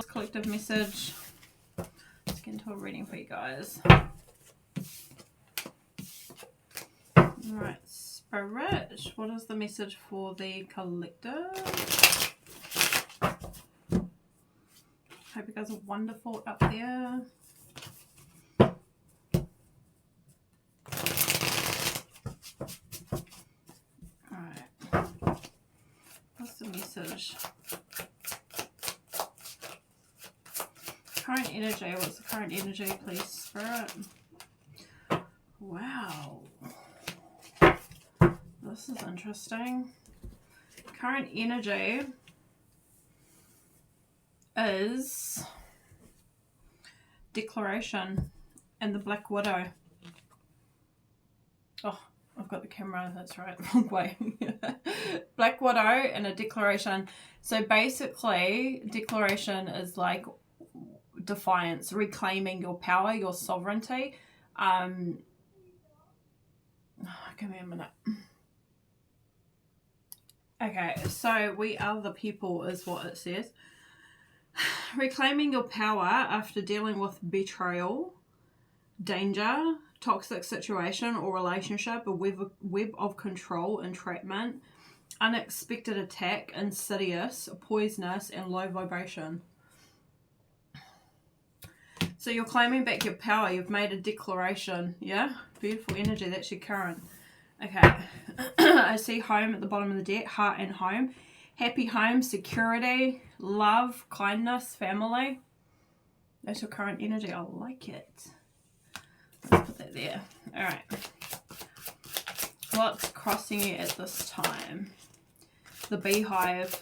collective message. Let's get into a reading for you guys. Alright, Spirit, what is the message for the collective? Hope you guys are wonderful out there. Alright, what's the message? Current energy, what's the current energy, please, Spirit? Wow. This is interesting. Current energy is declaration and the Black Widow. Oh, I've got the camera, that's right, wrong way. Black Widow and a declaration. So basically, declaration is like defiance, reclaiming your power, your sovereignty. Give me a minute. Okay, so we are the people is what it says. Reclaiming your power after dealing with betrayal, danger, toxic situation or relationship, a web of control, entrapment, unexpected attack, insidious, poisonous, and low vibration. So you're claiming back your power. You've made a declaration. Yeah? Beautiful energy. That's your current. Okay. I see home at the bottom of the deck. Heart and home. Happy home, security, love, kindness, family. That's your current energy. I like it. Let's put that there. Alright. What's crossing you at this time? The beehive.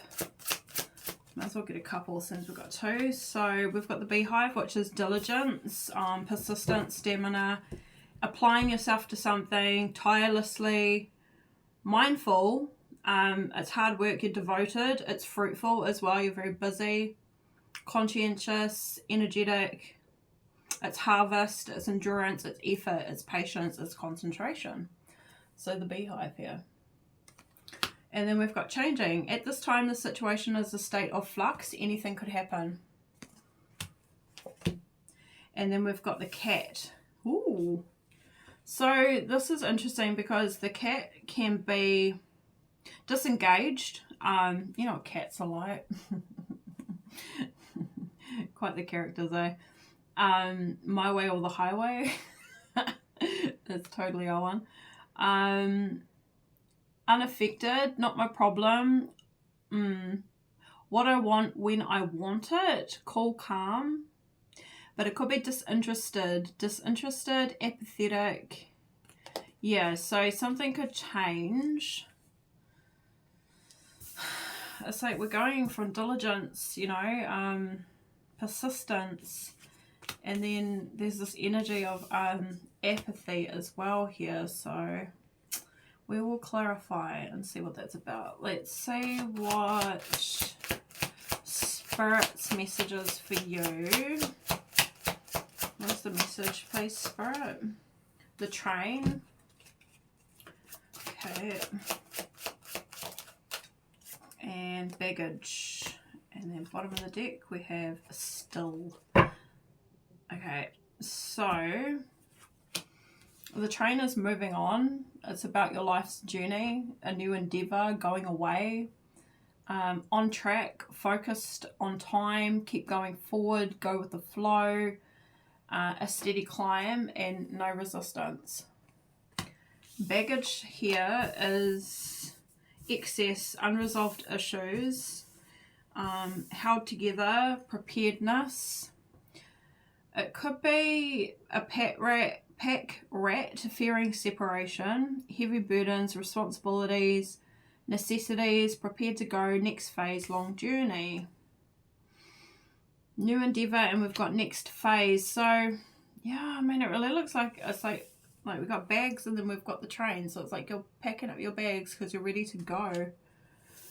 Might as well get a couple since we've got two. So we've got the beehive, which is diligence, persistence, stamina, applying yourself to something tirelessly, mindful. It's hard work, you're devoted, it's fruitful as well, you're very busy, conscientious, energetic, it's harvest, it's endurance, it's effort, it's patience, it's concentration. So the beehive here. And then we've got changing. At this time, the situation is a state of flux. Anything could happen. And then we've got the cat. Ooh. So this is interesting because the cat can be disengaged. You know what cats are like. Quite the characters, eh? My way or the highway. That's totally our one. Unaffected, not my problem. What I want when I want it. Cool, calm. But it could be disinterested, apathetic. Yeah, so something could change. It's like we're going from diligence, you know, persistence. And then there's this energy of apathy as well here. So we will clarify and see what that's about. Let's see what Spirit's messages for you. What's the message, please, Spirit? The train. Okay. And baggage. And then bottom of the deck we have still. Okay, so the train is moving on. It's about your life's journey, a new endeavor, going away, on track, focused on time, keep going forward, go with the flow, a steady climb and no resistance. Baggage here is excess, unresolved issues, held together, preparedness. It could be a pack rat fearing separation, heavy burdens, responsibilities, necessities, prepared to go, next phase, long journey. New endeavor, and we've got next phase. So yeah, I mean, it really looks like it's like we've got bags and then we've got the train. So it's like you're packing up your bags because you're ready to go.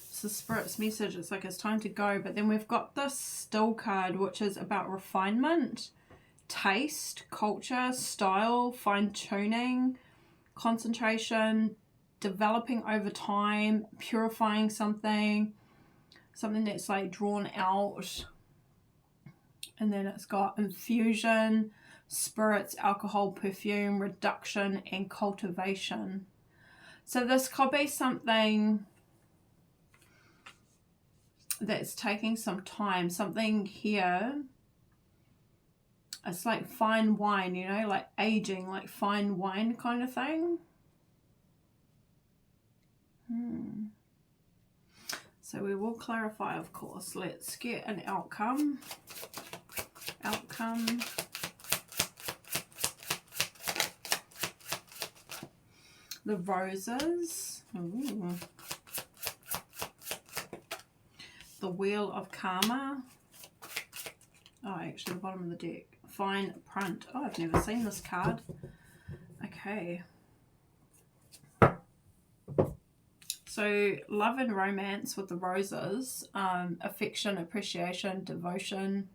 It's the Spirit's message. It's like it's time to go. But then we've got this still card, which is about refinement, taste, culture, style, fine-tuning, concentration, developing over time, purifying something that's like drawn out. And then it's got infusion, spirits, alcohol, perfume, reduction, and cultivation. So this could be something that's taking some time. Something here, it's like fine wine, you know, like aging, like fine wine kind of thing. So we will clarify, of course. Let's get an outcome. Outcome. The roses. Ooh. The wheel of karma. Oh, actually the bottom of the deck. Fine print. Oh, I've never seen this card. Okay. So love and romance with the roses. Affection, appreciation, devotion,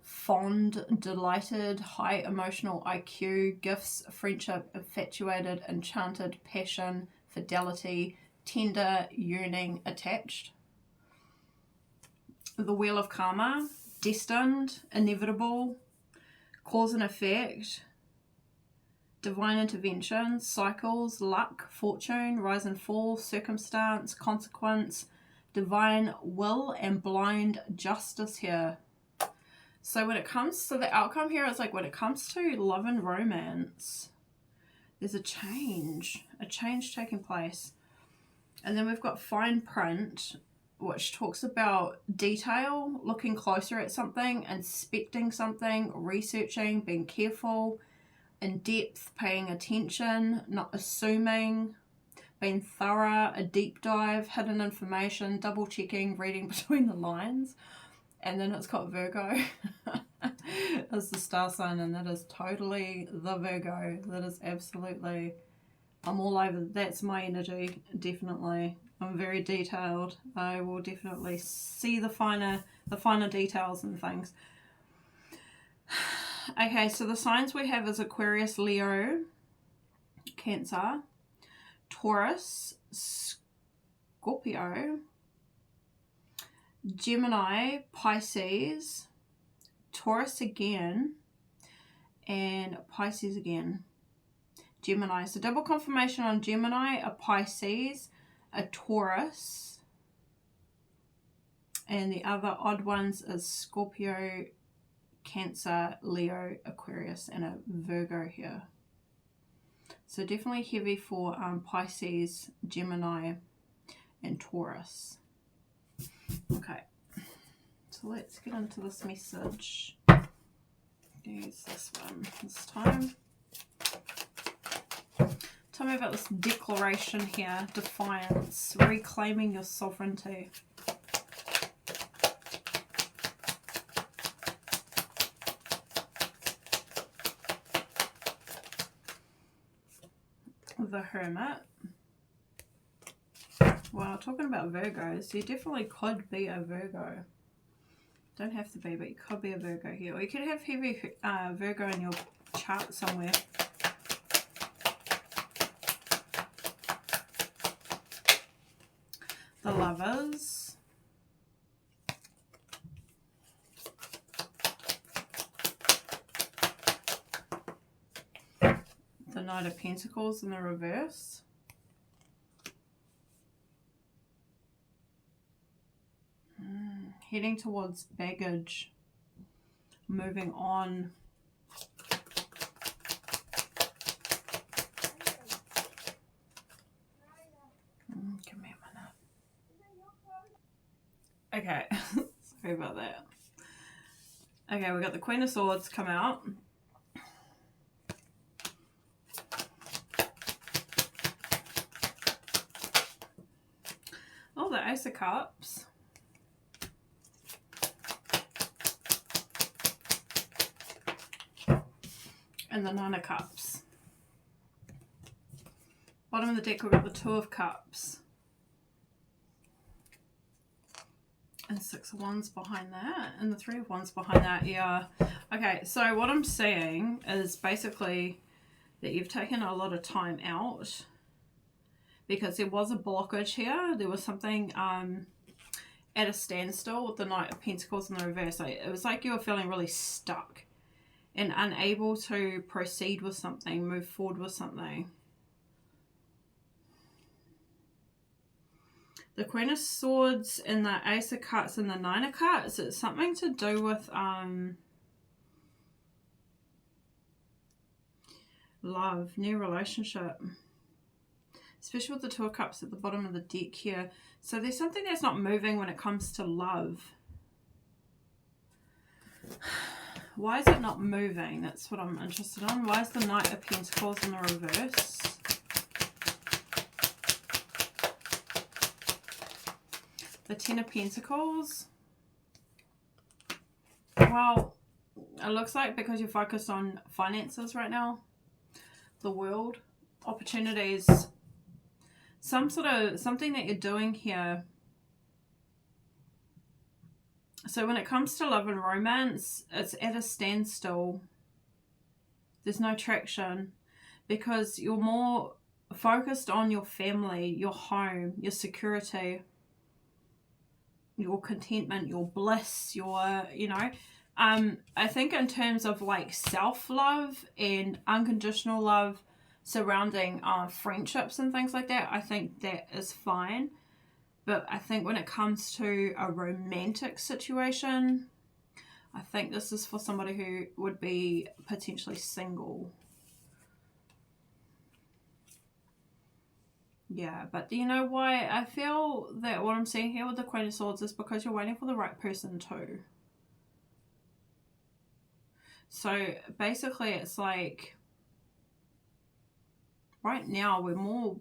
fond, delighted, high emotional IQ, gifts, friendship, infatuated, enchanted, passion, fidelity, tender, yearning, attached. The wheel of karma, destined, inevitable, cause and effect, divine intervention, cycles, luck, fortune, rise and fall, circumstance, consequence, divine will, and blind justice here. So when it comes to the outcome here, it's like when it comes to love and romance, there's a change taking place. And then we've got fine print, which talks about detail, looking closer at something, inspecting something, researching, being careful, in depth, paying attention, not assuming, being thorough, a deep dive, hidden information, double checking, reading between the lines. And then it's got Virgo as the star sign, and that is totally the Virgo. That is absolutely, I'm all over. That's my energy, definitely. I'm very detailed. I will definitely see the finer details and things. Okay, so the signs we have is Aquarius, Leo, Cancer, Taurus, Scorpio, Gemini, Pisces, Taurus again, and Pisces again. Gemini. So double confirmation on Gemini, a Pisces, a Taurus, and the other odd ones is Scorpio, Cancer, Leo, Aquarius, and a Virgo here. So definitely heavy for Pisces, Gemini, and Taurus. Okay, so let's get into this message. Use this one this time. Tell me about this declaration here. Defiance, reclaiming your sovereignty. The Hermit. Wow, talking about Virgos, you definitely could be a Virgo. Don't have to be, but you could be a Virgo here. Or you could have heavy Virgo in your chart somewhere. The Lovers. The Knight of Pentacles in the reverse. Heading towards baggage. Moving on. Give me a minute. Okay, sorry about that. Okay, we got the Queen of Swords come out. Oh, the Ace of Cups. And the Nine of Cups. Bottom of the deck we've got the Two of Cups. And Six of Wands behind that. And the Three of Wands behind that, yeah. Okay, so what I'm seeing is basically that you've taken a lot of time out. Because there was a blockage here. There was something at a standstill with the Knight of Pentacles in the reverse. Like, it was like you were feeling really stuck and unable to proceed with something, move forward with something. The Queen of Swords and the Ace of Cups and the Nine of Cups, it's something to do with love, new relationship. Especially with the Two of Cups at the bottom of the deck here. So there's something that's not moving when it comes to love. Why is it not moving? That's what I'm interested in. Why is the Knight of Pentacles in the reverse? The Ten of Pentacles. Well, it looks like because you're focused on finances right now, the world, opportunities, something that you're doing here. So when it comes to love and romance, it's at a standstill. There's no traction because you're more focused on your family, your home, your security, your contentment, your bliss, your, you know. I think in terms of like self-love and unconditional love surrounding friendships and things like that, I think that is fine. But I think when it comes to a romantic situation, I think this is for somebody who would be potentially single. Yeah, but you know why? I feel that what I'm seeing here with the Queen of Swords is because you're waiting for the right person too. So basically it's like right now we're more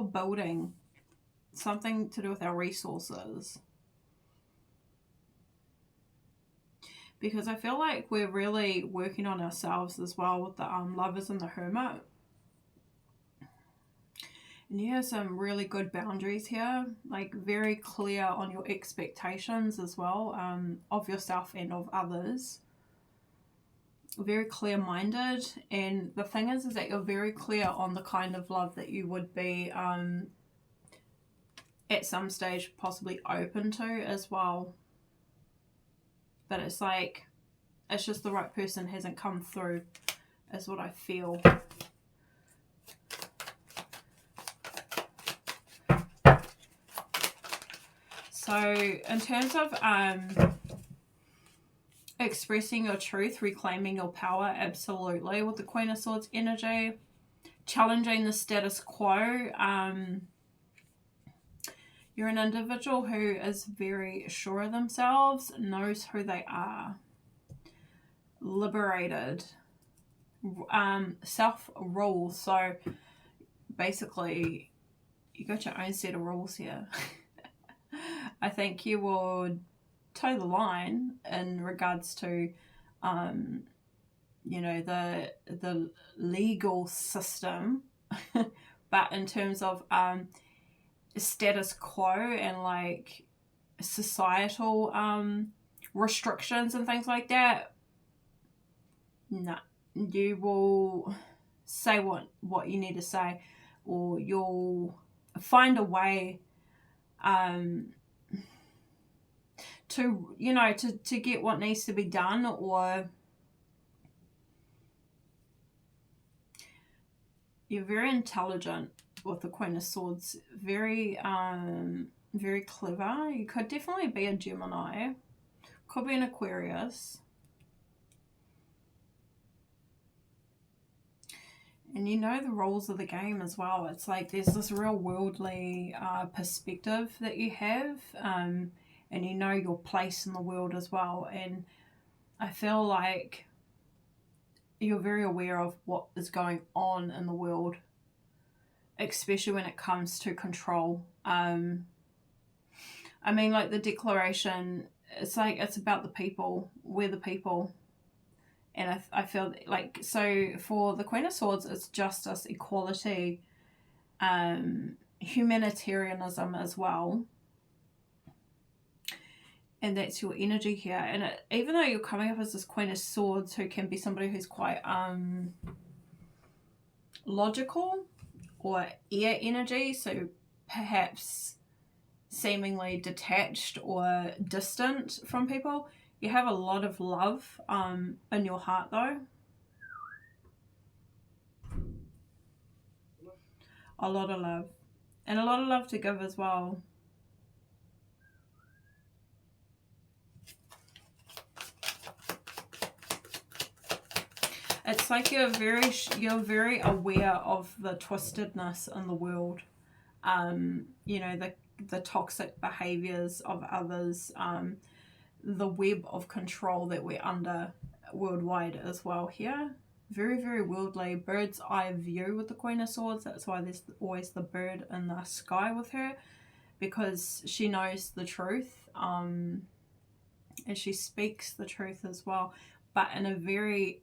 building something to do with our resources. Because I feel like we're really working on ourselves as well with the Lovers and the Hermit. And you have some really good boundaries here, like very clear on your expectations as well, of yourself and of others. Very clear-minded, and the thing is that you're very clear on the kind of love that you would be at some stage possibly open to as well. But it's like, it's just the right person hasn't come through, is what I feel. So in terms of expressing your truth, reclaiming your power, absolutely, with the Queen of Swords energy. Challenging the status quo. You're an individual who is very sure of themselves, knows who they are. Liberated. Self-rule. So basically, you got your own set of rules here. I think you will toe the line in regards to, you know, the legal system, but in terms of status quo and like societal restrictions and things like that, no, you will say what you need to say, or you'll find a way to, you know, to get what needs to be done. Or you're very intelligent with the Queen of Swords, very very clever. You could definitely be a Gemini, could be an Aquarius, and you know the rules of the game as well. It's like there's this real worldly perspective that you have, and you know your place in the world as well. And I feel like you're very aware of what is going on in the world, especially when it comes to control. I mean, like the declaration, it's like it's about the people. We're the people. And I feel like, so for the Queen of Swords, it's justice, equality, humanitarianism as well. And that's your energy here. And even though you're coming up as this Queen of Swords, who can be somebody who's quite logical or air energy, so perhaps seemingly detached or distant from people. You have a lot of love in your heart though. A lot of love. And a lot of love to give as well. It's like you're very aware of the twistedness in the world. You know, the toxic behaviors of others, the web of control that we're under worldwide as well here. Very, very worldly. Bird's eye view with the Queen of Swords. That's why there's always the bird in the sky with her, because she knows the truth, and she speaks the truth as well, but in a very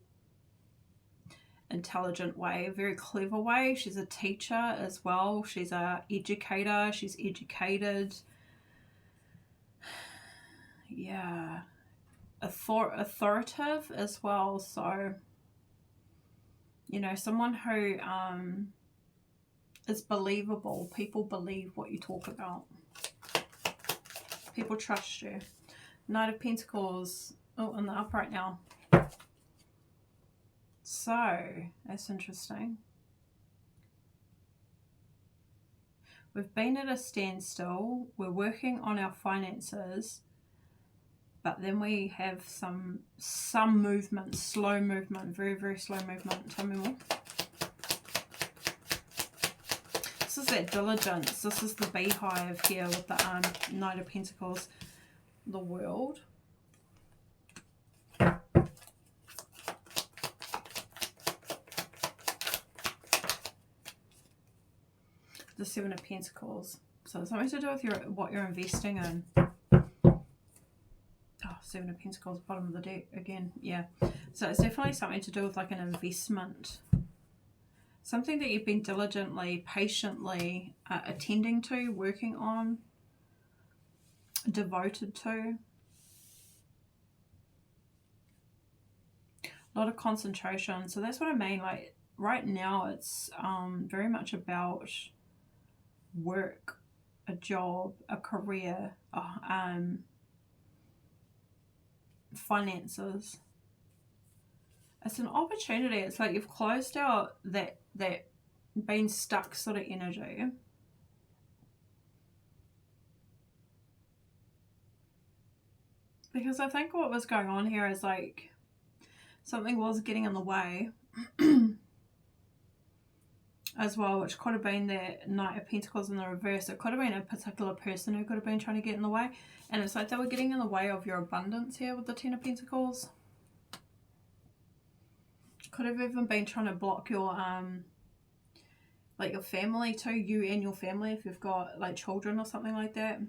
intelligent way, a very clever way. She's a teacher as well. She's a educator. She's educated. Yeah. Authoritative as well. So, you know, someone who is believable. People believe what you talk about. People trust you. Knight of Pentacles. Oh, in the upright now. So, that's interesting. We've been at a standstill. We're working on our finances. But then we have some movement, slow movement, very, very slow movement. Tell me more. This is that diligence. This is the beehive here with the Knight of Pentacles. The World. The Seven of Pentacles. So it's something to do with what you're investing in. Oh, Seven of Pentacles, bottom of the deck again. Yeah. So it's definitely something to do with like an investment. Something that you've been diligently, patiently attending to, working on, devoted to. A lot of concentration. So that's what I mean. Like right now it's very much about work, a job, a career, finances. It's an opportunity. It's like you've closed out that being stuck sort of energy. Because I think what was going on here is like something was getting in the way as well, which could have been that Knight of Pentacles in the reverse. It could have been a particular person who could have been trying to get in the way, and it's like they were getting in the way of your abundance here with the Ten of Pentacles. Could have even been trying to block your like your family too, you and your family, if you've got like children or something like that.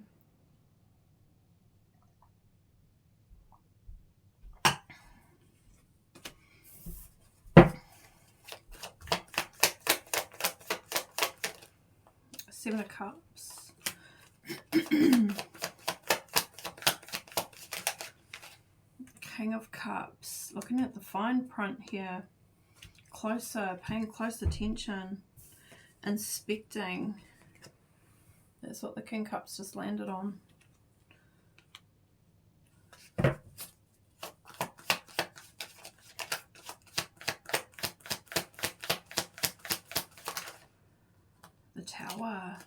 Seven of Cups. King of Cups. Looking at the fine print here. Closer, paying close attention. Inspecting. That's what the King of Cups just landed on. The Tower.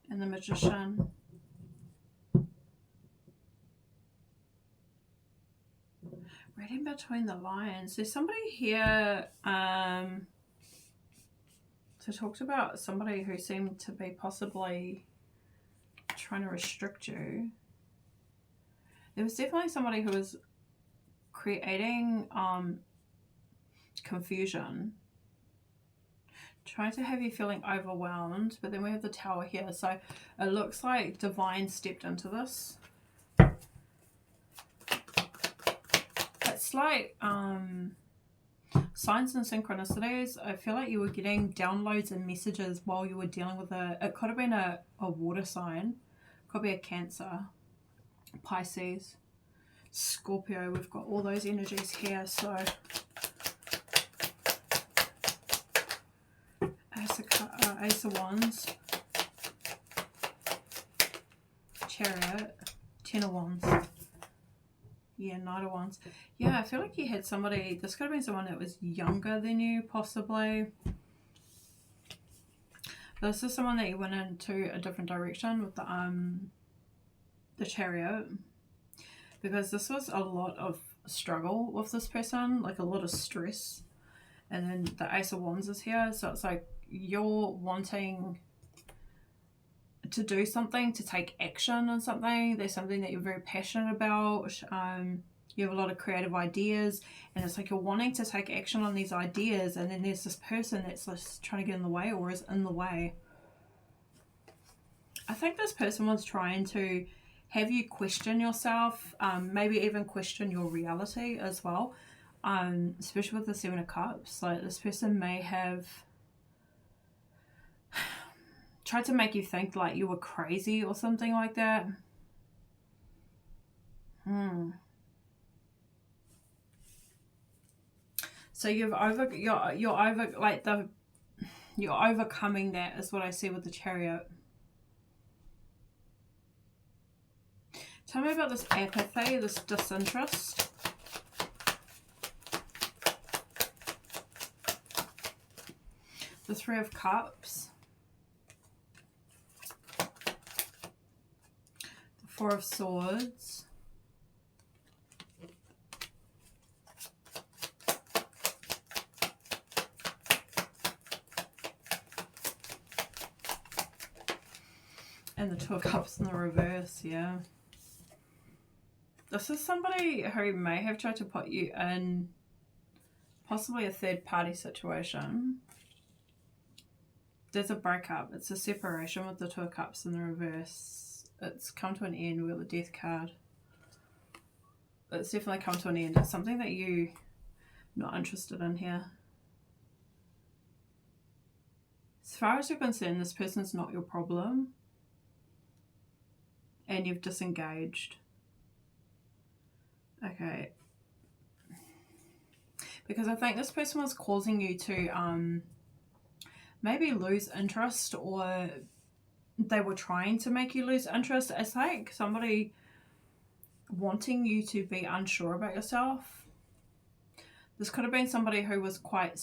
And the Magician. Reading between the lines. There's somebody here, so talked about somebody who seemed to be possibly trying to restrict you. There was definitely somebody who was creating confusion, trying to have you feeling overwhelmed, but then we have the Tower here, so it looks like Divine stepped into this. It's like signs and synchronicities. I feel like you were getting downloads and messages while you were dealing with it could have been a water sign, could be a Cancer, Pisces, Scorpio. We've got all those energies here. So Ace of Wands, Chariot, 10 of Wands. Yeah, Knight of Wands. Yeah, I feel like you had somebody, this could have been someone that was younger than you, possibly. This is someone that you went into a different direction with the Chariot. Because this was a lot of struggle with this person, like a lot of stress. And then the Ace of Wands is here, so it's like you're wanting to do something, to take action on something. There's something that you're very passionate about. You have a lot of creative ideas, and it's like you're wanting to take action on these ideas, and then there's this person that's just trying to get in the way or is in the way. I think this person was trying to have you question yourself, maybe even question your reality as well, especially with the Seven of Cups. Like, this person may have tried to make you think like you were crazy or something like that. So you're overcoming that, is what I see with the Chariot. Tell me about this apathy, this disinterest. The Three of Cups. The Four of Swords. And the Two of Cups in the reverse, yeah. This is somebody who may have tried to put you in possibly a third party situation. There's a breakup. It's a separation with the Two of Cups in the reverse. It's come to an end with the Death card. It's definitely come to an end. It's something that you're not interested in here. As far as you're concerned, this person's not your problem. And you've disengaged. Okay. Because I think this person was causing you to maybe lose interest, or they were trying to make you lose interest. It's like somebody wanting you to be unsure about yourself. This could have been somebody who was quite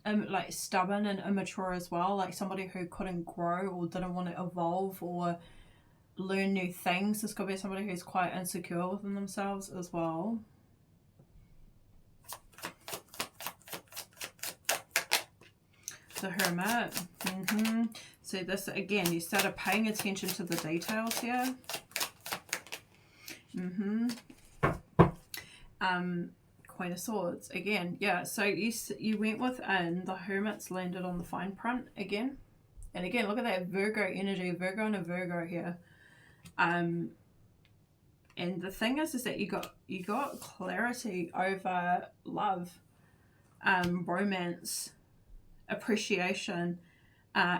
like stubborn and immature as well, like somebody who couldn't grow or didn't want to evolve or learn new things. This could be somebody who's quite insecure within themselves as well. The Hermit. So this, again, you started paying attention to the details here. Queen of Swords again. Yeah, so you went within. The Hermit's landed on the fine print again. And again, look at that Virgo energy, Virgo and a Virgo here. And the thing is that you got clarity over love, romance, appreciation,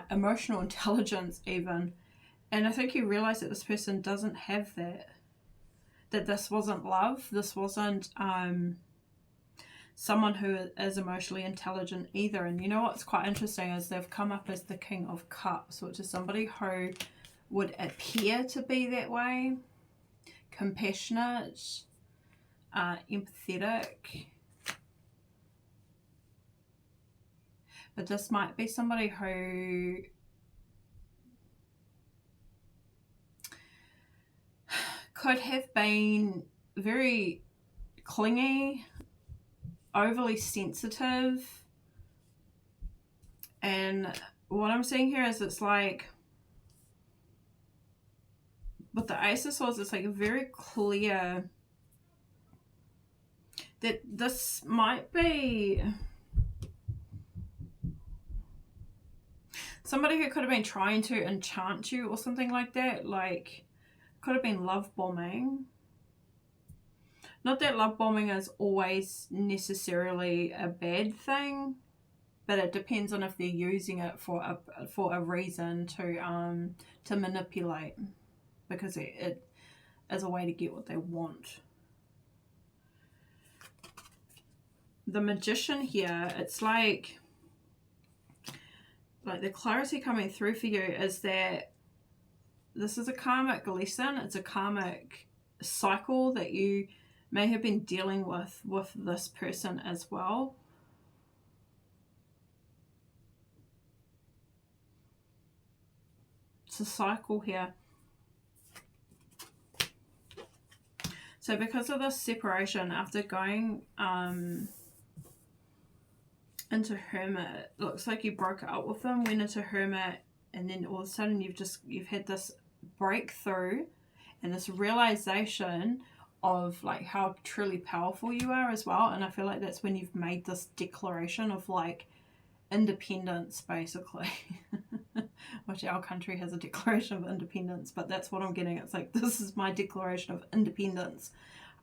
emotional intelligence even. And I think you realize that this person doesn't have that. That this wasn't love. This wasn't someone who is emotionally intelligent either. And you know what's quite interesting is they've come up as the King of Cups, which is somebody who would appear to be that way. Compassionate, empathetic. But this might be somebody who could have been very clingy, overly sensitive. And what I'm seeing here is it's like, with the Ace of Swords, it's like very clear that this might be somebody who could have been trying to enchant you or something like that. Like, could have been love bombing. Not that love bombing is always necessarily a bad thing, but it depends on if they're using it for a reason to manipulate, because it is a way to get what they want. The Magician here, it's like the clarity coming through for you is that this is a karmic lesson. It's a karmic cycle that you may have been dealing with this person as well. It's a cycle here. So because of this separation, after going into hermit, it looks like you broke up with them, went into hermit, and then all of a sudden you've had this breakthrough and this realization of like how truly powerful you are as well. And I feel like that's when you've made this declaration of like independence, basically. Which our country has a declaration of independence, but that's what I'm getting. It's like, this is my declaration of independence,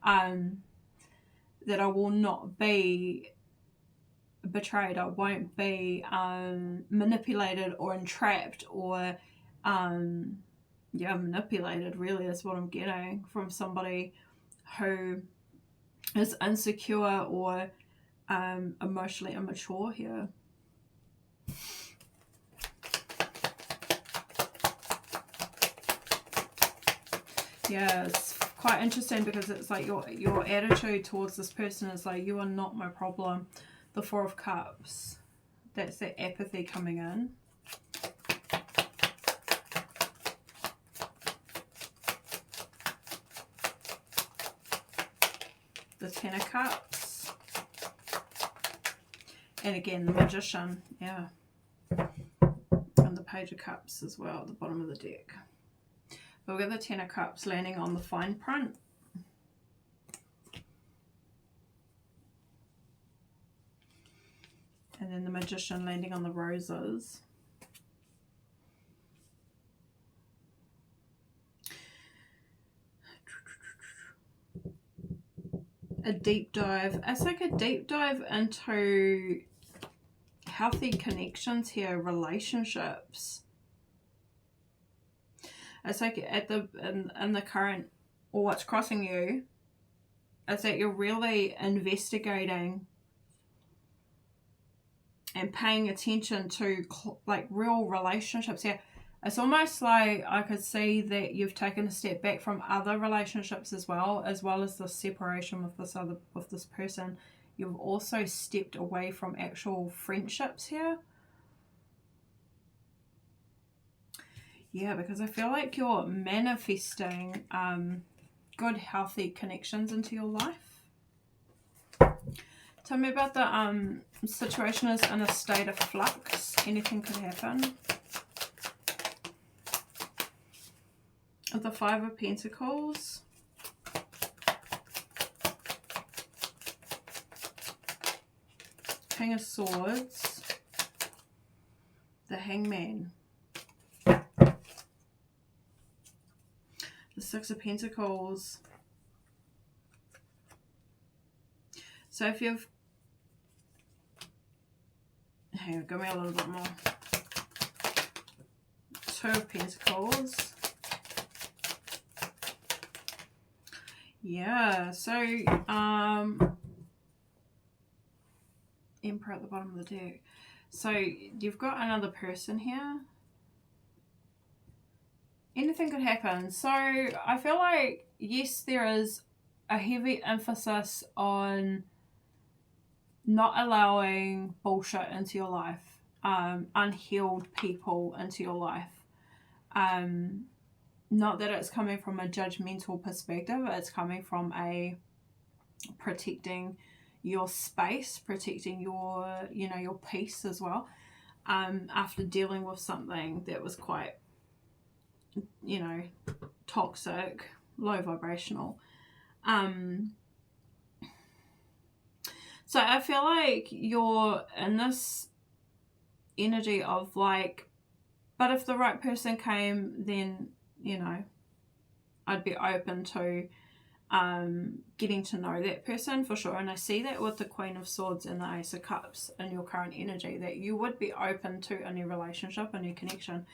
that I will not be betrayed, I won't be manipulated or entrapped or manipulated, really, is what I'm getting from somebody who is insecure or emotionally immature here. Yeah, it's quite interesting because it's like your attitude towards this person is like, you are not my problem. The Four of Cups. That's that apathy coming in. The Ten of Cups. And again, the Magician. Yeah. And the Page of Cups as well at the bottom of the deck. We've got the Ten of Cups landing on the fine print. And then the Magician landing on the roses. A deep dive. It's like a deep dive into healthy connections here, relationships. It's like at the in the current, or what's crossing you, is that you're really investigating and paying attention to like real relationships here. It's almost like I could see that you've taken a step back from other relationships as well as the separation with this person. You've also stepped away from actual friendships here. Yeah, because I feel like you're manifesting good, healthy connections into your life. Tell me about the situation is in a state of flux. Anything could happen. The Five of Pentacles. King of Swords. The Hangman. The Six of Pentacles. So if you've... Hang on, give me a little bit more. Two of Pentacles. Yeah, so Emperor at the bottom of the deck. So you've got another person here. Anything could happen. So I feel like, yes, there is a heavy emphasis on not allowing bullshit into your life, unhealed people into your life. Not that it's coming from a judgmental perspective, it's coming from a protecting your space, protecting your, your peace as well. After dealing with something that was quite, toxic, low vibrational. So I feel like you're in this energy of like, but if the right person came, then, I'd be open to getting to know that person for sure. And I see that with the Queen of Swords and the Ace of Cups in your current energy, that you would be open to a new relationship, a new connection.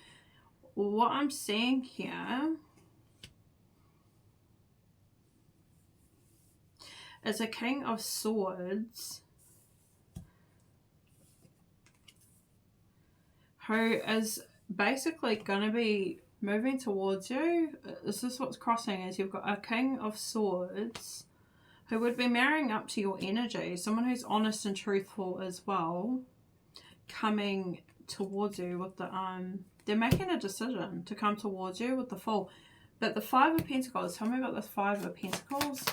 What I'm seeing here is a King of Swords who is basically going to be moving towards you. This is what's crossing, is you've got a King of Swords who would be marrying up to your energy, someone who's honest and truthful as well, coming towards you with the they're making a decision to come towards you with the Fool. But the Five of Pentacles, tell me about this Five of Pentacles.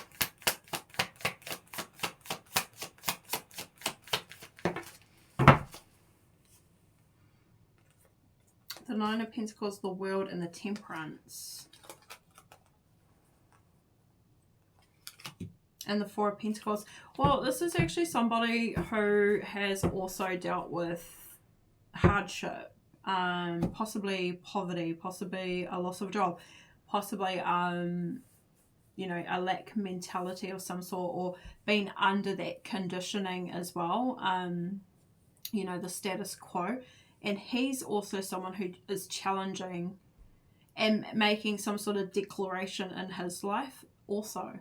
The Nine of Pentacles, the World, and the Temperance. And the Four of Pentacles. Well, this is actually somebody who has also dealt with hardship, possibly poverty, possibly a loss of job, possibly you know, a lack mentality of some sort, or being under that conditioning as well, you know, the status quo. And he's also someone who is challenging and making some sort of declaration in his life also.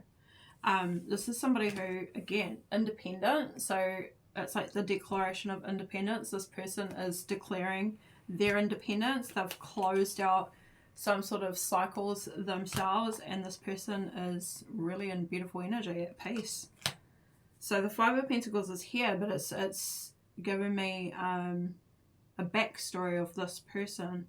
This is somebody who, again, independent, so it's like the declaration of independence. This person is declaring their independence. They've closed out some sort of cycles themselves, and this person is really in beautiful energy, at peace. So the Five of Pentacles is here, but it's giving me a backstory of this person,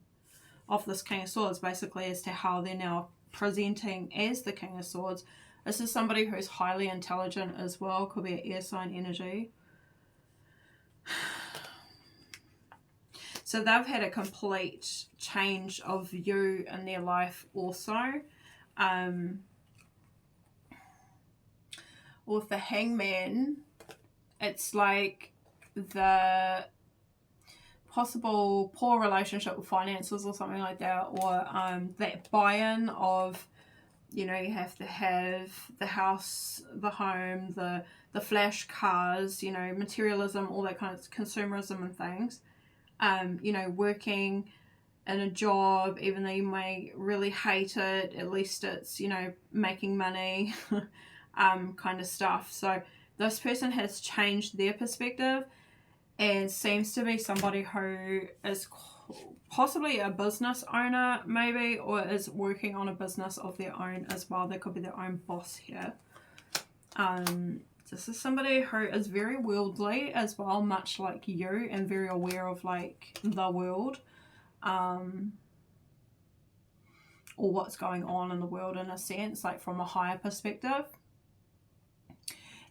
of this King of Swords, basically, as to how they're now presenting as the King of Swords. This is somebody who's highly intelligent as well, could be an air sign energy. So they've had a complete change of view in their life also. With the Hangman, it's like the possible poor relationship with finances or something like that, or that buy-in of, you know, you have to have the house, the home, the flash cars, you know, materialism, all that kind of consumerism and things. You know, working in a job, even though you may really hate it, at least it's, you know, making money, kind of stuff. So this person has changed their perspective and seems to be somebody who is possibly a business owner, maybe, or is working on a business of their own as well. They could be their own boss here. This is somebody who is very worldly as well, much like you, and very aware of like the world, or what's going on in the world in a sense, like from a higher perspective,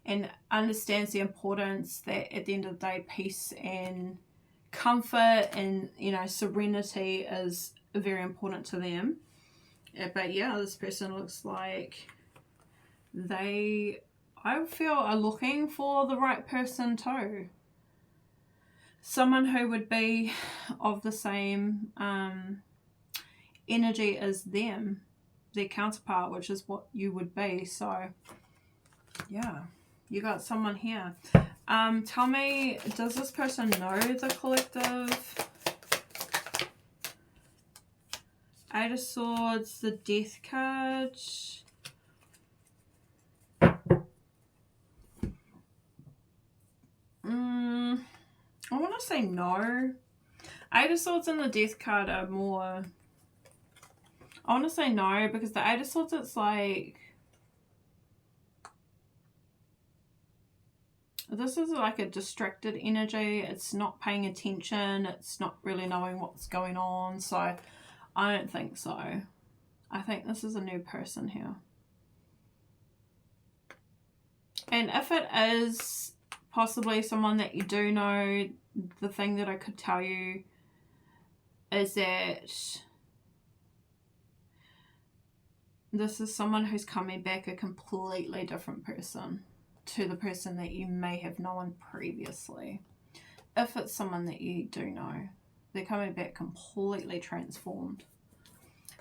and understands the importance that at the end of the day, peace and comfort and, you know, serenity is very important to them. But yeah, this person looks like they, I feel, are looking for the right person too. Someone who would be of the same energy as them, their counterpart, which is what you would be. So yeah, you got someone here. Tell me, does this person know the collective? Eight of Swords, the Death card. I want to say no. Eight of Swords and the Death card are more... I want to say no, because the Eight of Swords, it's like... This is like a distracted energy. It's not paying attention. It's not really knowing what's going on. So I don't think so. I think this is a new person here. And if it is possibly someone that you do know, the thing that I could tell you is that this is someone who's coming back a completely different person to the person that you may have known previously. If it's someone that you do know, they're coming back completely transformed.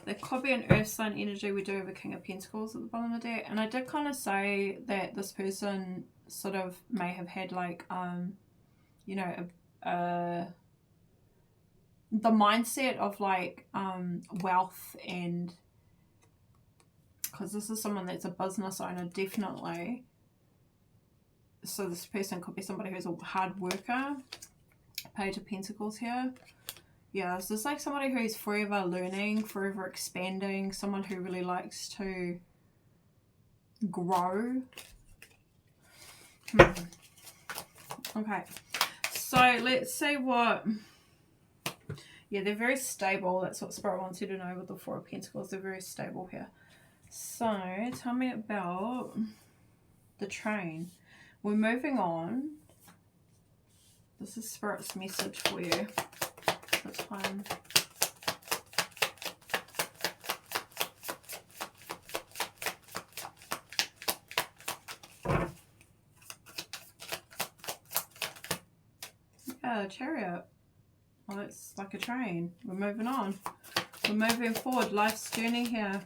There could be an earth sign energy. We do have a King of Pentacles at the bottom of the deck. And I did kind of say that this person sort of may have had like, you know, the mindset of like wealth, and because this is someone that's a business owner, definitely. So this person could be somebody who's a hard worker. Page of Pentacles here. Yeah, this is like somebody who's forever learning, forever expanding, someone who really likes to grow. Okay, so let's see what... Yeah, they're very stable. That's what Spirit wants you to know with the Four of Pentacles. They're very stable here. So, tell me about the train. We're moving on. This is Spirit's message for you. This one. Yeah, Chariot. Well, it's like a train. We're moving on. We're moving forward. Life's journey here.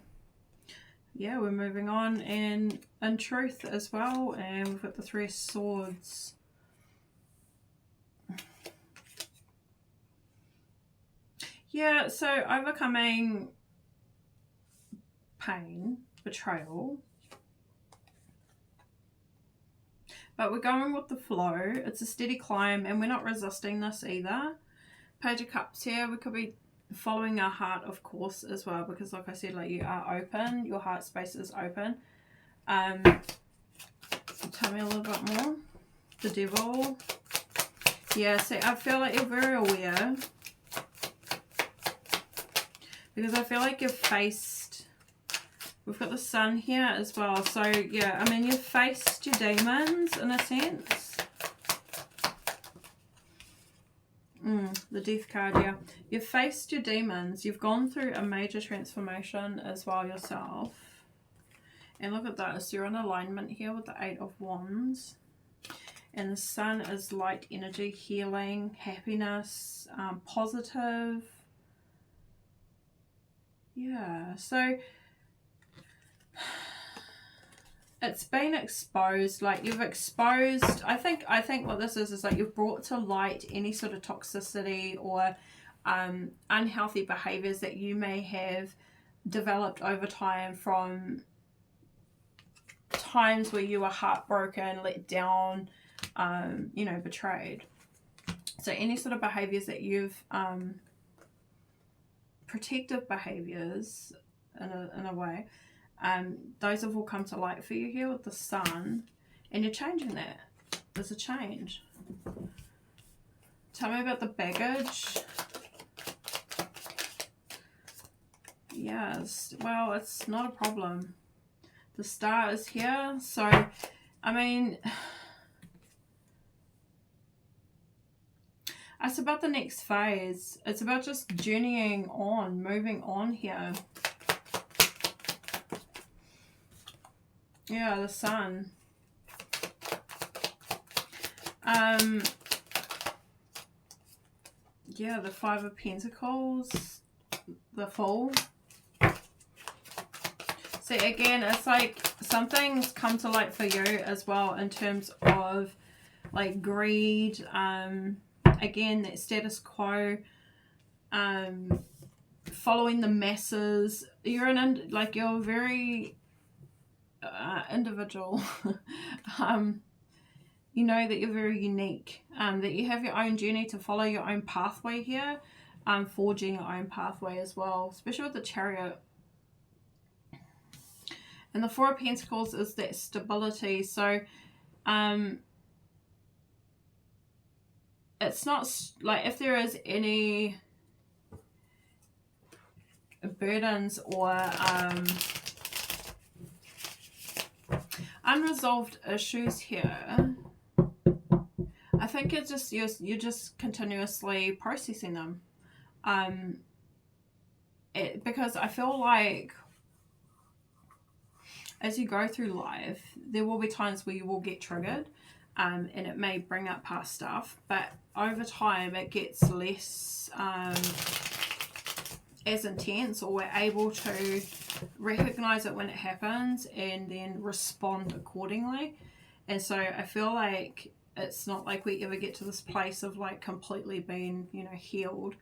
Yeah, we're moving on, and in truth as well. And we've got the Three of Swords. Yeah, so overcoming pain, betrayal. But we're going with the flow. It's a steady climb, and we're not resisting this either. Page of Cups here. We could be following our heart, of course, as well, because like I said, like, you are open. Your heart space is open. Tell me a little bit more. The Devil. Yeah, see, I feel like you're very aware, because I feel like you've faced... We've got the Sun here as well. So, yeah, I mean, you've faced your demons, in a sense. The Death card, yeah. You've faced your demons. You've gone through a major transformation as well yourself. And look at this. You're in alignment here with the Eight of Wands. And the Sun is light energy, healing, happiness, positive. Yeah, so... It's been exposed, like you've exposed, I think what this is like you've brought to light any sort of toxicity or unhealthy behaviors that you may have developed over time from times where you were heartbroken, let down, you know, betrayed. So any sort of behaviors that you've, protective behaviors in a way, those have all come to light for you here with the Sun, and you're changing that. There's a change. Tell me about the baggage. Yes, well, it's not a problem. The Star is here, so, I mean, it's about the next phase. It's about just journeying on, moving on here. Yeah, the Sun. Yeah, the Five of Pentacles, the Fool. See, again, it's like something's come to light for you as well in terms of like greed. Again, that status quo, following the masses. You're you're very individual. You know that you're very unique, that you have your own journey to follow, your own pathway here, forging your own pathway as well, especially with the Chariot. And the Four of Pentacles is that stability. So it's not like if there is any burdens or unresolved issues here, I think it's just you're just continuously processing them, because I feel like as you go through life, there will be times where you will get triggered, and it may bring up past stuff, but over time it gets less as intense, or we're able to recognize it when it happens and then respond accordingly. And so I feel like it's not like we ever get to this place of like completely being, you know, healed.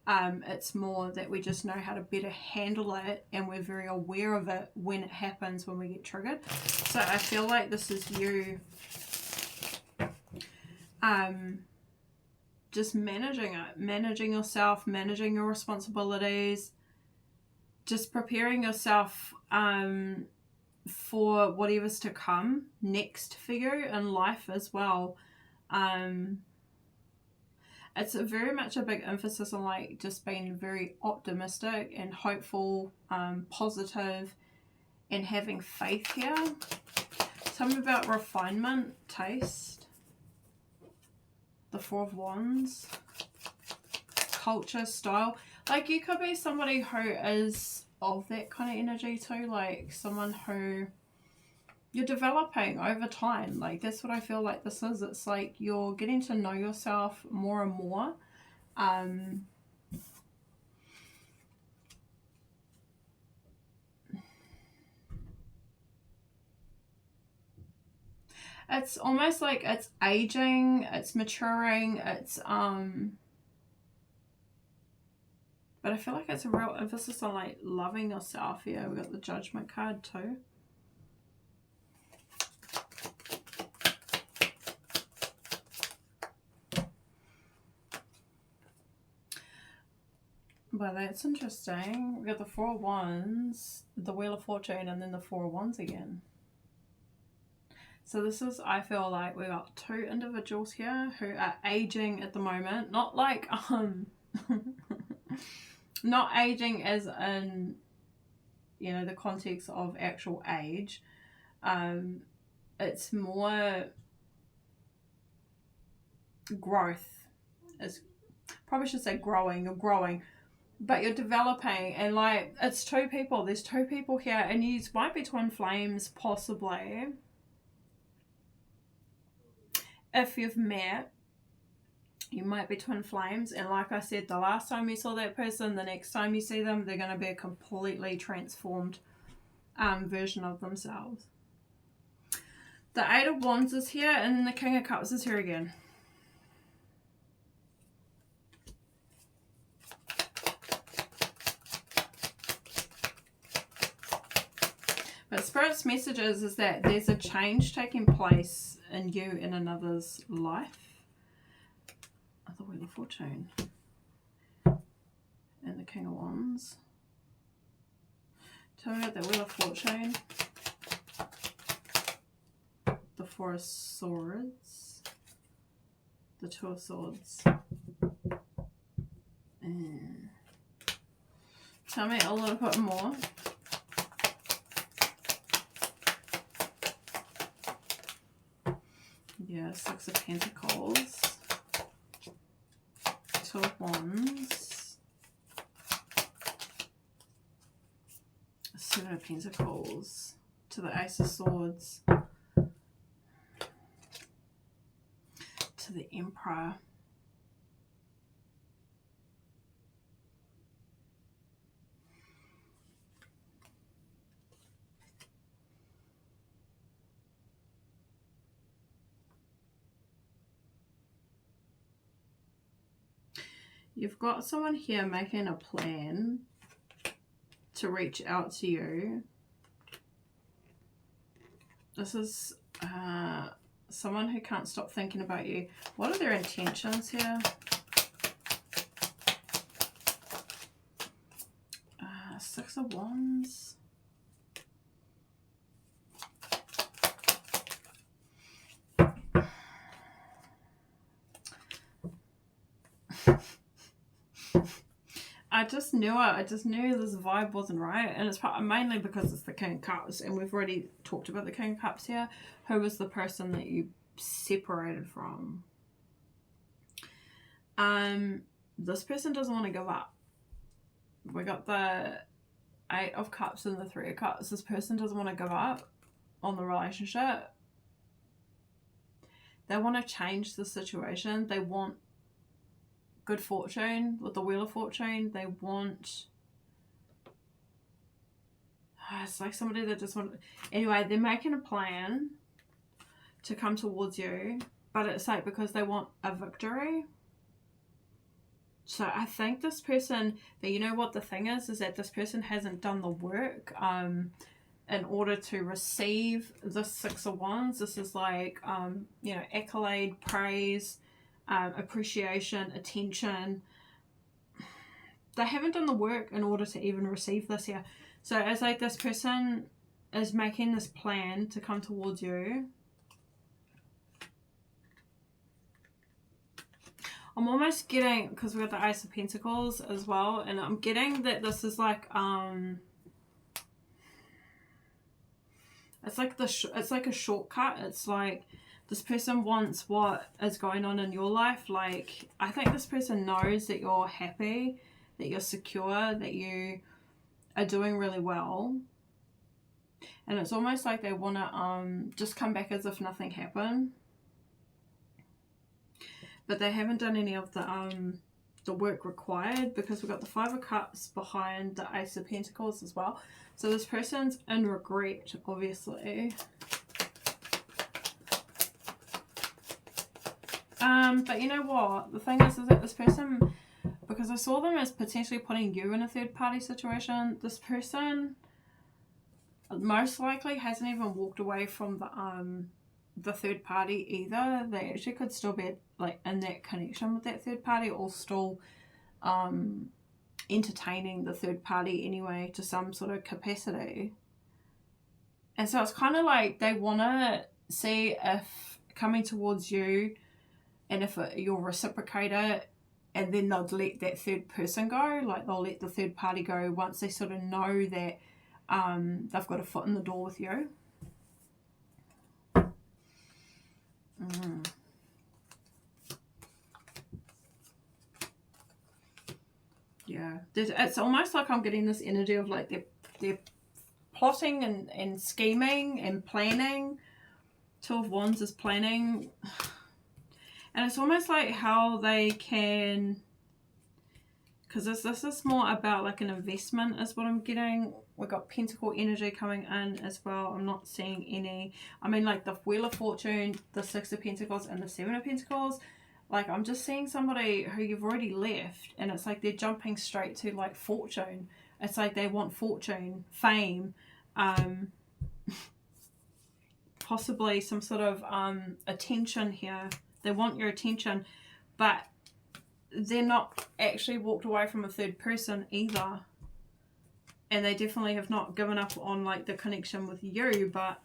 It's more that we just know how to better handle it, and we're very aware of it when it happens, when we get triggered. So I feel like this is you just managing it, managing yourself, managing your responsibilities, just preparing yourself for whatever's to come next for you in life as well. It's very much a big emphasis on like just being very optimistic and hopeful, positive, and having faith here. Something about refinement, taste, the Four of Wands, culture, style. Like you could be somebody who is of that kind of energy too, like someone who you're developing over time. Like that's what I feel like this is. It's like you're getting to know yourself more and more. It's almost like it's aging, it's maturing, it's but I feel like it's a real emphasis on like loving yourself here. We've got the Judgment card too. But that's interesting. We've got the Four of Wands, the Wheel of Fortune, and then the Four of Wands again. So this is, I feel like we've got two individuals here who are aging at the moment. Not like, not aging as in, you know, the context of actual age. It's more growth. It's, probably should say growing. You're growing. But you're developing, and like it's two people. There's two people here, and you might be twin flames, possibly. If you've met, you might be twin flames, and like I said, the last time you saw that person, the next time you see them, they're going to be a completely transformed version of themselves. The Eight of Wands is here, and then the King of Cups is here again. But Spirit's message is that there's a change taking place in you in another's life. The Wheel of Fortune. And the King of Wands. Tell me about the Wheel of Fortune. The Four of Swords. The Two of Swords. And tell me a little bit more. Yeah, Six of Pentacles, Two of Wands, Seven of Pentacles, to the Ace of Swords, to the Emperor. You've got someone here making a plan to reach out to you. This is someone who can't stop thinking about you. What are their intentions here? Six of Wands. I just knew it. I just knew this vibe wasn't right, and it's mainly because it's the King of Cups, and we've already talked about the King of Cups here. Who was the person that you separated from? This person doesn't want to give up. We got the Eight of Cups and the Three of Cups. This person doesn't want to give up on the relationship. They want to change the situation. They want good fortune with the Wheel of Fortune. They want, it's like somebody that just want, anyway, they're making a plan to come towards you, but it's like because they want a victory. So I think this person, that, you know what the thing is that this person hasn't done the work in order to receive the Six of Wands. This is like, you know, accolade, praise, appreciation, attention. They haven't done the work in order to even receive this here. So it's like this person is making this plan to come towards you. I'm almost getting, because we've got the Ace of Pentacles as well, and I'm getting that this is like, it's like it's like a shortcut. It's like this person wants what is going on in your life. Like, I think this person knows that you're happy, that you're secure, that you are doing really well. And it's almost like they want to just come back as if nothing happened. But they haven't done any of the work required, because we've got the Five of Cups behind the Ace of Pentacles as well. So this person's in regret, obviously. But you know what? The thing is that this person, because I saw them as potentially putting you in a third party situation, this person most likely hasn't even walked away from the third party either. They actually could still be like in that connection with that third party, or still entertaining the third party anyway to some sort of capacity. And so it's kind of like they want to see if coming towards you, and if you'll reciprocate it, and then they'll let that third person go. Like, they'll let the third party go once they sort of know that they've got a foot in the door with you. Yeah, it's almost like I'm getting this energy of like they're plotting and scheming and planning. Two of Wands is planning. And it's almost like how they can, because this is more about like an investment is what I'm getting. We've got Pentacle energy coming in as well. I'm not seeing any, I mean, like the Wheel of Fortune, the Six of Pentacles, and the Seven of Pentacles. Like, I'm just seeing somebody who you've already left, and it's like they're jumping straight to like fortune. It's like they want fortune, fame, possibly some sort of attention here. They want your attention, but they're not actually walked away from a third person either. And they definitely have not given up on like the connection with you, but,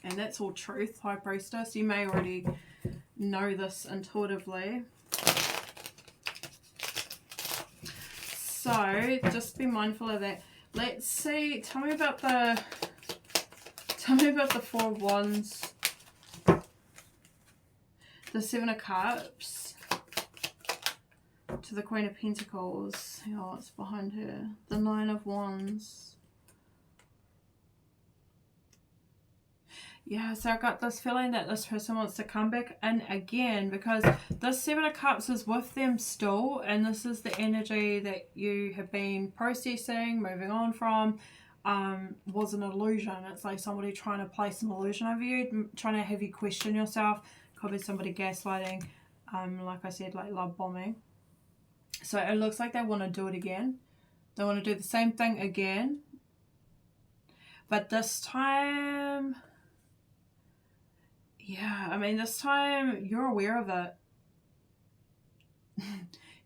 and that's all truth, High Priestess. You may already know this intuitively. So just be mindful of that. Let's see, tell me about the Four of Wands, the Seven of Cups, to the Queen of Pentacles. Oh, what's behind her? The Nine of Wands. Yeah, so I got this feeling that this person wants to come back in again, because this Seven of Cups is with them still, and this is the energy that you have been processing, moving on from. Was an illusion. It's like somebody trying to place an illusion over you, trying to have you question yourself. Could be somebody gaslighting, like I said, like love bombing. So it looks like they want to do it again. They want to do the same thing again, but this time, yeah, I mean, this time you're aware of it.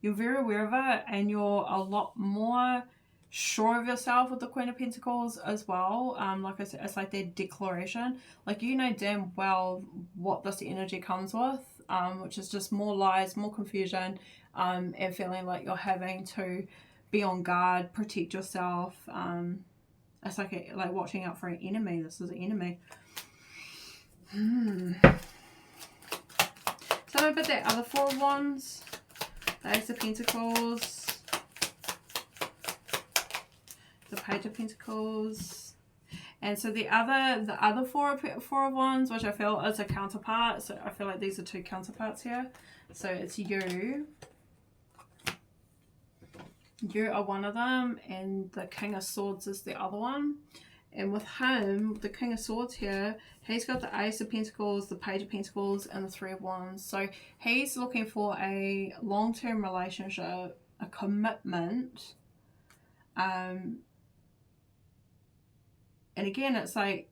You're very aware of it, and you're a lot more sure of yourself with the Queen of Pentacles as well. Like I said, it's like their declaration. Like, you know damn well what this energy comes with, which is just more lies, more confusion, and feeling like you're having to be on guard, protect yourself. It's like like watching out for an enemy. This is an enemy. Tell me about that other Four of Wands, the Ace of Pentacles, the Page of Pentacles, and so the other Four of Wands, which I feel is a counterpart. So I feel like these are two counterparts here. So it's you. You are one of them, and the King of Swords is the other one. And with him, the King of Swords here, he's got the Ace of Pentacles, the Page of Pentacles, and the Three of Wands. So he's looking for a long-term relationship, a commitment. And again, it's like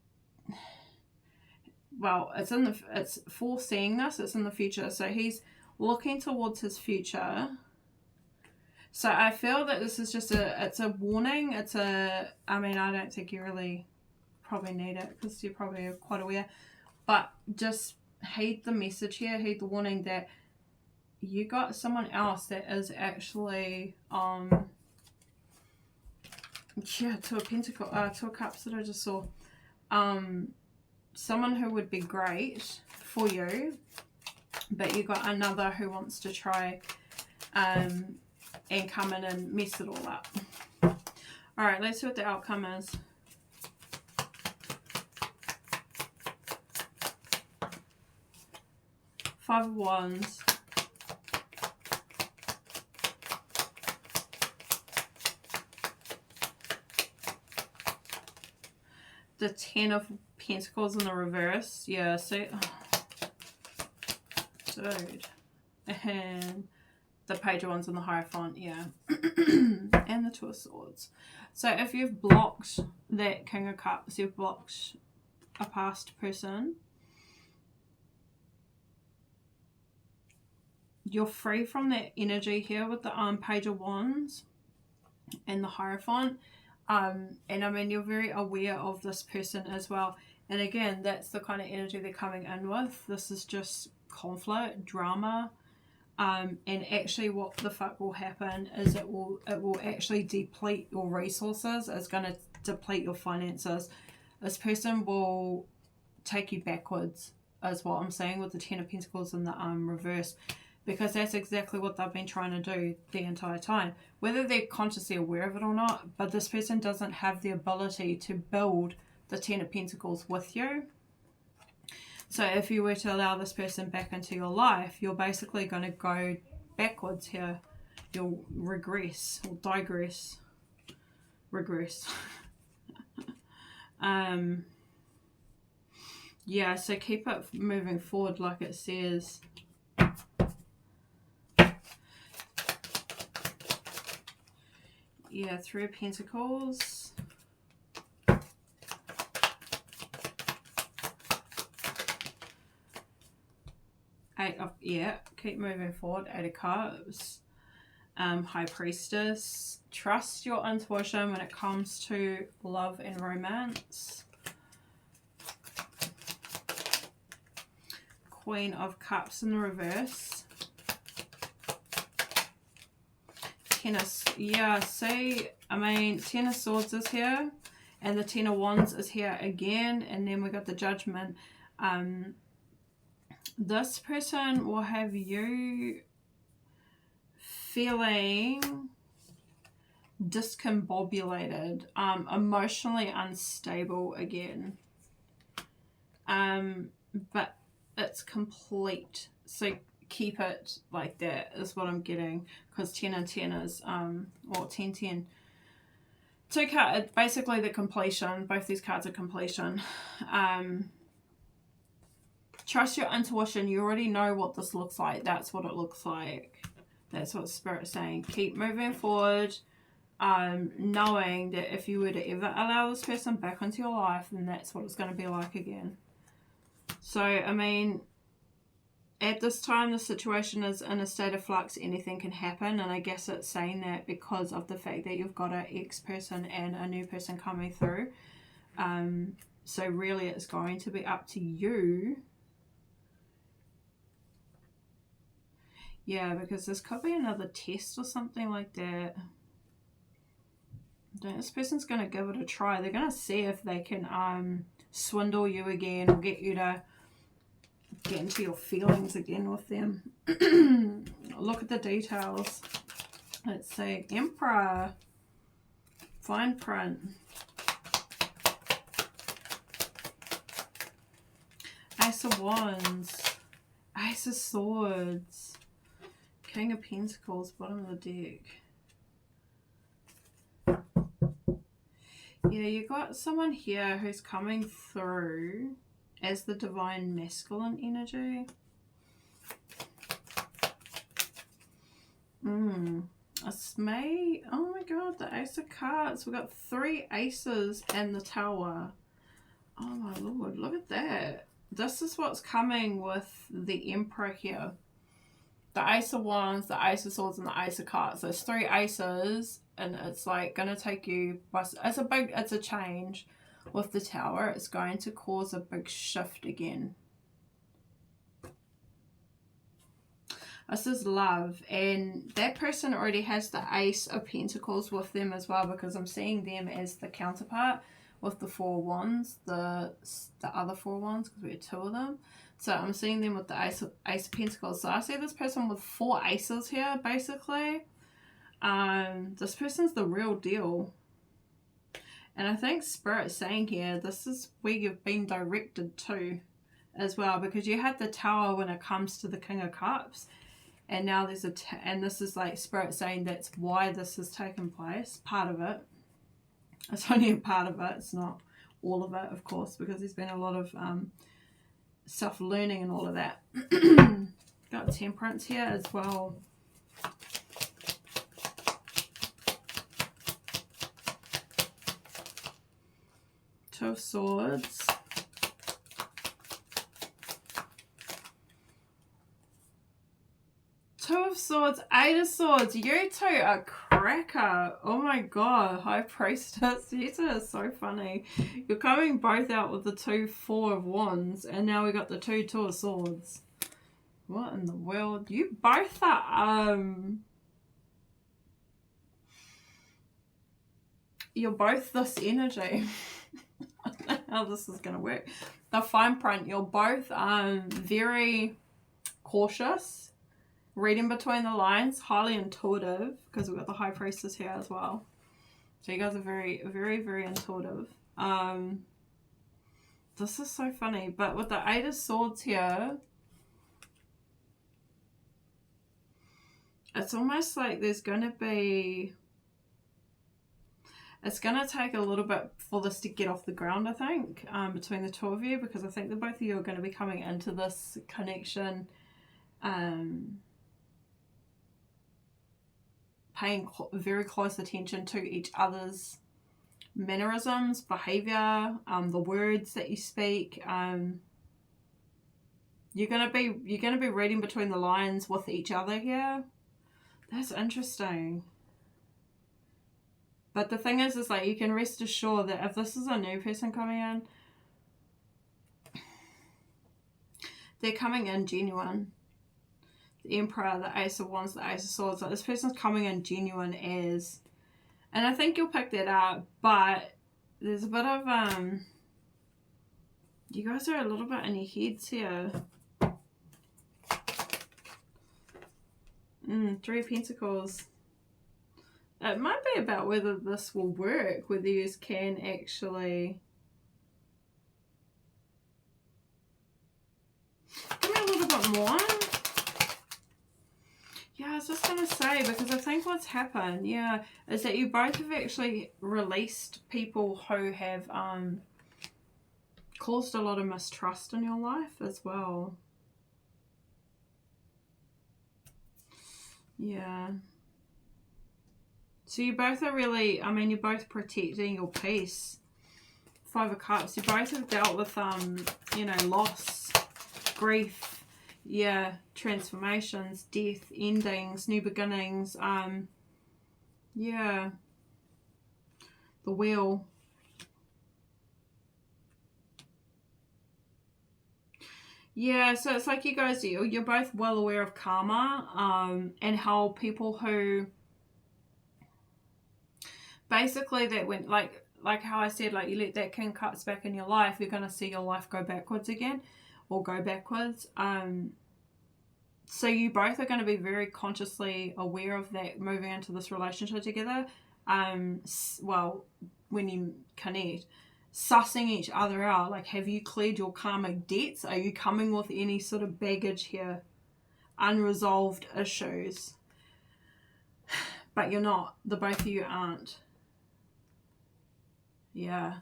well, it's foreseeing this, it's in the future. So he's looking towards his future. So I feel that this is just it's a warning. I mean, I don't think you really probably need it because you're probably quite aware. But just heed the message here, heed the warning that you got someone else that is actually, Two of Cups that I just saw. Someone who would be great for you, but you got another who wants to try and come in and mess it all up. Alright, let's see what the outcome is. Five of Wands. The Ten of Pentacles in the reverse. Yeah, see? Dude. And the Page of Wands in the Hierophant. Yeah. And the Two of Swords. So if you've blocked that King of Cups, you've blocked a past person, you're free from that energy here with the Page of Wands and the Hierophant. And I mean, you're very aware of this person as well. And again, that's the kind of energy they're coming in with. This is just conflict, drama. And actually what the fuck will happen is it will actually deplete your resources. It's going to deplete your finances. This person will take you backwards, is what I'm saying with the Ten of Pentacles in the reverse. Because that's exactly what they've been trying to do the entire time. Whether they're consciously aware of it or not, but this person doesn't have the ability to build the Ten of Pentacles with you. So if you were to allow this person back into your life, you're basically going to go backwards here. You'll regress or digress. Regress. Yeah, so keep it moving forward like it says. Yeah, Three of Pentacles. Keep moving forward. Eight of Cups. High Priestess. Trust your intuition when it comes to love and romance. Queen of Cups in the reverse. Ten of Swords is here, and the Ten of Wands is here again, and then we got the Judgment. This person will have you feeling discombobulated, emotionally unstable again, but it's complete. So keep it like that is what I'm getting, because 10 and 10 is or 10. Two cards, basically the completion. Both these cards are completion. Trust your intuition. You already know what this looks like. That's what it looks like. That's what Spirit's saying. Keep moving forward, knowing that if you were to ever allow this person back into your life, then that's what it's going to be like again. So I mean, at this time, the situation is in a state of flux. Anything can happen, and I guess it's saying that because of the fact that you've got an ex-person and a new person coming through. So really, it's going to be up to you. Yeah, because this could be another test or something like that. This person's going to give it a try. They're going to see if they can swindle you again or get you to get into your feelings again with them. Look at the details. Let's say Emperor. Fine print. Ace of Wands. Ace of Swords. King of Pentacles, bottom of the deck. Yeah, you got someone here who's coming through as the divine masculine energy. Oh my god, the Ace of Cards. We've got 3 aces and the Tower. Oh my lord, look at that. this is what's coming with the Emperor here. The Ace of Wands, the Ace of Swords, and the Ace of Cups. There's 3 aces, and it's like going to take you by, it's a change with the Tower. It's going to cause a big shift again. This is love, and that person already has the Ace of Pentacles with them as well, because I'm seeing them as the counterpart with the 4 wands, the other 4 wands, because we had 2 of them. So I'm seeing them with the Ace of Pentacles. So I see this person with 4 aces here, basically. This person's the real deal. And I think Spirit's saying here, this is where you've been directed to as well, because you had the Tower when it comes to the King of Cups. And now there's and this is like Spirit saying that's why this has taken place. Part of it. It's only a part of it. It's not all of it, of course, because there's been a lot of self-learning and all of that. Got Temperance here as well. Two of Swords. Two of Swords, 8 of Swords. You two are cracker. Oh my god. High Priestess. You two are so funny. You're coming both out with the 2 4 of Wands. And now we got the 2 2 of Swords. What in the world? You both are, you're both this energy. I don't know how this is going to work. The fine print. You're both very cautious. Reading between the lines, highly intuitive, because we've got the High Priestess here as well. So you guys are very, very, very intuitive. This is so funny. But with the 8 of Swords here, it's almost like there's going to be... It's going to take a little bit for this to get off the ground, I think, between the 2 of you, because I think the both of you are going to be coming into this connection paying very close attention to each other's mannerisms, behavior, the words that you speak. You're gonna be reading between the lines with each other here. That's interesting. But the thing is like you can rest assured that if this is a new person coming in, they're coming in genuine. The Emperor, the Ace of Wands, the Ace of Swords. Like this person's coming in genuine as, and I think you'll pick that up. But there's a bit of you guys are a little bit in your heads here. 3 of Pentacles. It might be about whether this will work, whether you can actually. Give me a little bit more. Yeah, I was just going to say, because I think what's happened, yeah, is that you both have actually released people who have caused a lot of mistrust in your life as well. Yeah. So you both are really, I mean, you're both protecting your peace. 5 of Cups. You both have dealt with, you know, loss, grief. Yeah, transformations, death, endings, new beginnings. Yeah, the Wheel. Yeah, so it's like you guys, you're both well aware of karma, and how people who basically that went like how I said, like you let that King of Cups back in your life, you're gonna see your life go backwards again. Or go backwards. So you both are going to be very consciously aware of that moving into this relationship together. Well, when you connect, sussing each other out. Like, have you cleared your karmic debts? Are you coming with any sort of baggage here? Unresolved issues. But you're not. The both of you aren't. Yeah.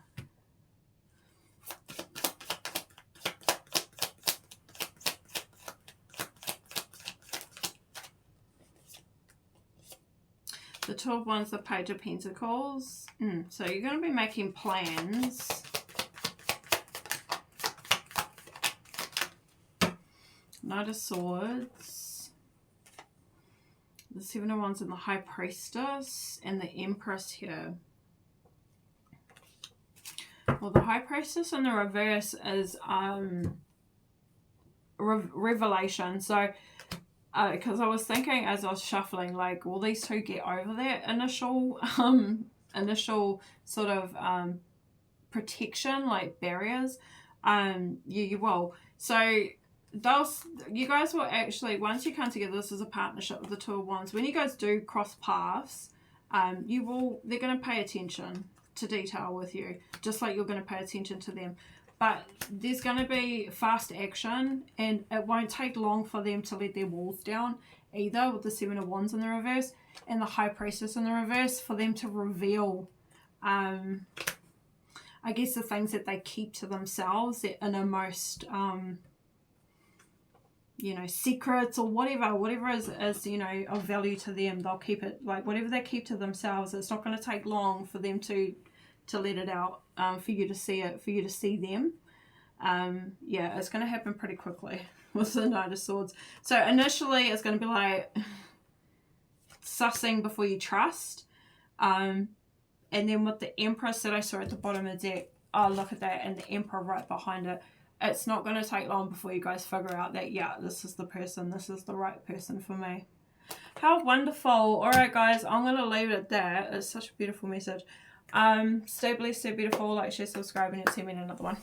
The 2 of Wands, the Page of Pentacles. So you're going to be making plans. Knight of Swords, the Seven of Wands and the High Priestess, and the Empress here. Well, the High Priestess in the reverse is revelation. So, because I was thinking as I was shuffling, like, will these two get over that initial sort of protection, like barriers? You will. So you guys will actually, once you come together, this is a partnership with the Two of Wands. When you guys do cross paths, they're going to pay attention to detail with you, just like you're going to pay attention to them. But there's going to be fast action, and it won't take long for them to let their walls down either, with the Seven of Wands in the reverse and the High Priestess in the reverse, for them to reveal, I guess, the things that they keep to themselves, their innermost, you know, secrets or whatever is, you know, of value to them. They'll keep it, like, whatever they keep to themselves, it's not going to take long for them to let it out, for you to see it, for you to see them. Yeah, it's going to happen pretty quickly with the Knight of Swords. So initially it's going to be like sussing before you trust. And then with the Empress that I saw at the bottom of the deck, oh, look at that, and the Emperor right behind it. It's not going to take long before you guys figure out that, yeah, this is the person, this is the right person for me. How wonderful. All right, guys, I'm going to leave it at that. It's such a beautiful message. Stay blessed, stay beautiful. Like, share, subscribe, and you'll see me in another one.